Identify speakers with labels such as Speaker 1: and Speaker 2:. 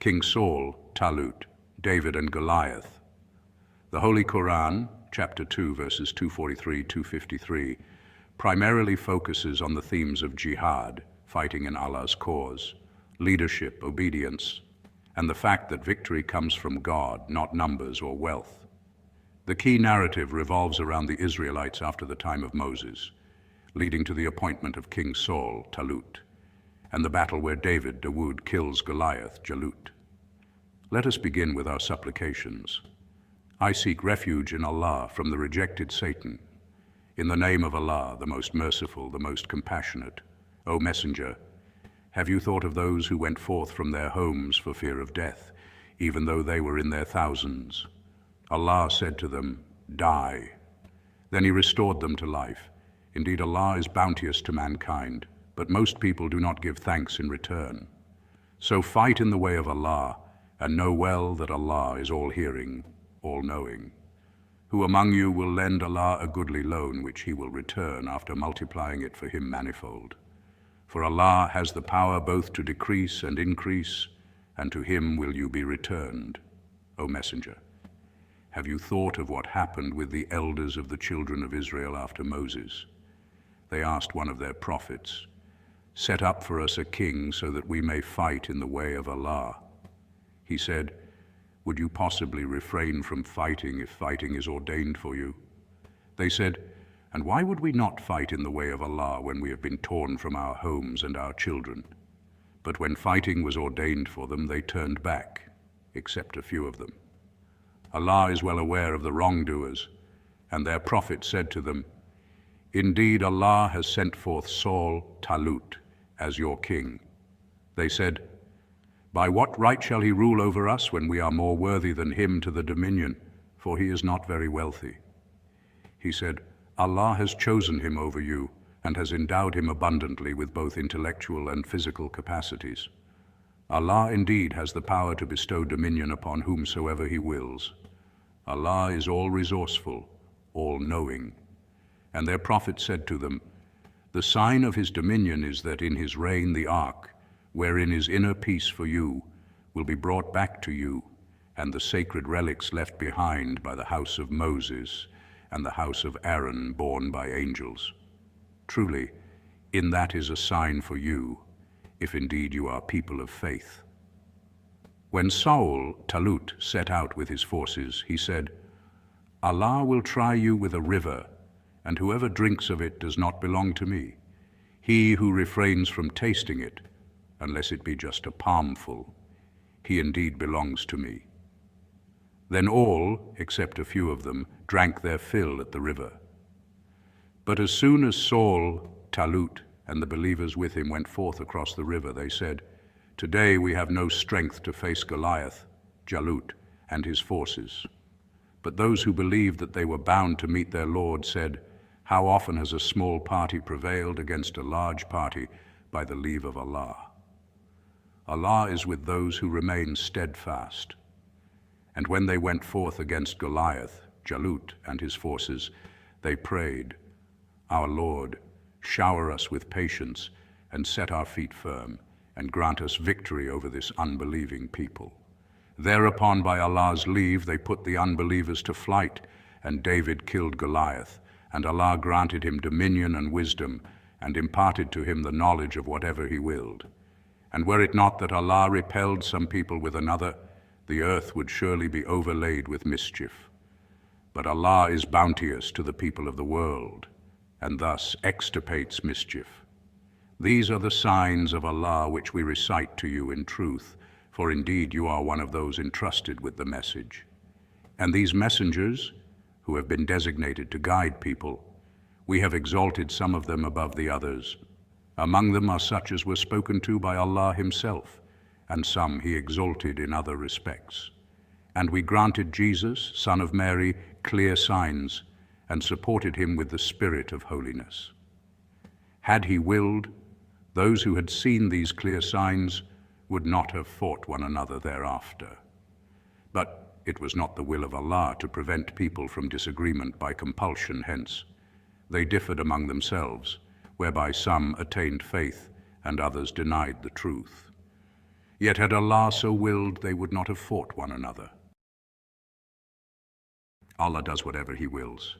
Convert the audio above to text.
Speaker 1: King Saul, Talut, David and Goliath. The Holy Quran, chapter 2, verses 243-253, primarily focuses on the themes of jihad, fighting in Allah's cause, leadership, obedience, and the fact that victory comes from God, not numbers or wealth. The key narrative revolves around the Israelites after the time of Moses, leading to the appointment of King Saul, Talut, and the battle where Dawud kills Goliath, Jalut. Let us begin with our supplications. I seek refuge in Allah from the rejected Satan. In the name of Allah, the most merciful, the most compassionate. O Messenger, have you thought of those who went forth from their homes for fear of death, even though they were in their thousands? Allah said to them, Die. Then He restored them to life. Indeed, Allah is bounteous to mankind, but most people do not give thanks in return. So fight in the way of Allah, and know well that Allah is all-hearing, all-knowing. Who among you will lend Allah a goodly loan which He will return after multiplying it for him manifold? For Allah has the power both to decrease and increase, and to Him will you be returned. O Messenger, have you thought of what happened with the elders of the children of Israel after Moses? They asked one of their prophets, Set up for us a king so that we may fight in the way of Allah. He said, Would you possibly refrain from fighting if fighting is ordained for you? They said, And why would we not fight in the way of Allah when we have been torn from our homes and our children? But when fighting was ordained for them, they turned back, except a few of them. Allah is well aware of the wrongdoers, and their prophet said to them, Indeed, Allah has sent forth Saul, Talut, as your king. They said, By what right shall he rule over us when we are more worthy than him to the dominion, for he is not very wealthy? He said, Allah has chosen him over you and has endowed him abundantly with both intellectual and physical capacities. Allah indeed has the power to bestow dominion upon whomsoever He wills. Allah is all-resourceful, all-knowing. And their prophet said to them, The sign of His dominion is that in His reign the ark, wherein is inner peace for you, will be brought back to you, and the sacred relics left behind by the house of Moses and the house of Aaron borne by angels. Truly, in that is a sign for you, if indeed you are people of faith. When Saul, Talut, set out with his forces, he said, Allah will try you with a river, and whoever drinks of it does not belong to me. He who refrains from tasting it, unless it be just a palmful, he indeed belongs to me. Then all, except a few of them, drank their fill at the river. But as soon as Saul, Talut, and the believers with him went forth across the river, they said, Today we have no strength to face Goliath, Jalut, and his forces. But those who believed that they were bound to meet their Lord said, How often has a small party prevailed against a large party by the leave of Allah? Allah is with those who remain steadfast. And when they went forth against Goliath, Jalut, and his forces, they prayed, Our Lord, shower us with patience and set our feet firm, and grant us victory over this unbelieving people. Thereupon, by Allah's leave, they put the unbelievers to flight, and David killed Goliath, and Allah granted him dominion and wisdom, and imparted to him the knowledge of whatever He willed. And were it not that Allah repelled some people with another, the earth would surely be overlaid with mischief. But Allah is bounteous to the people of the world, and thus extirpates mischief. These are the signs of Allah which we recite to you in truth, for indeed you are one of those entrusted with the message. And these messengers, who have been designated to guide people, we have exalted some of them above the others. Among them are such as were spoken to by Allah Himself, and some He exalted in other respects. And we granted Jesus, son of Mary, clear signs, and supported him with the spirit of holiness. Had He willed, those who had seen these clear signs would not have fought one another thereafter. But it was not the will of Allah to prevent people from disagreement by compulsion, hence they differed among themselves, whereby some attained faith and others denied the truth. Yet had Allah so willed, they would not have fought one another. Allah does whatever He wills.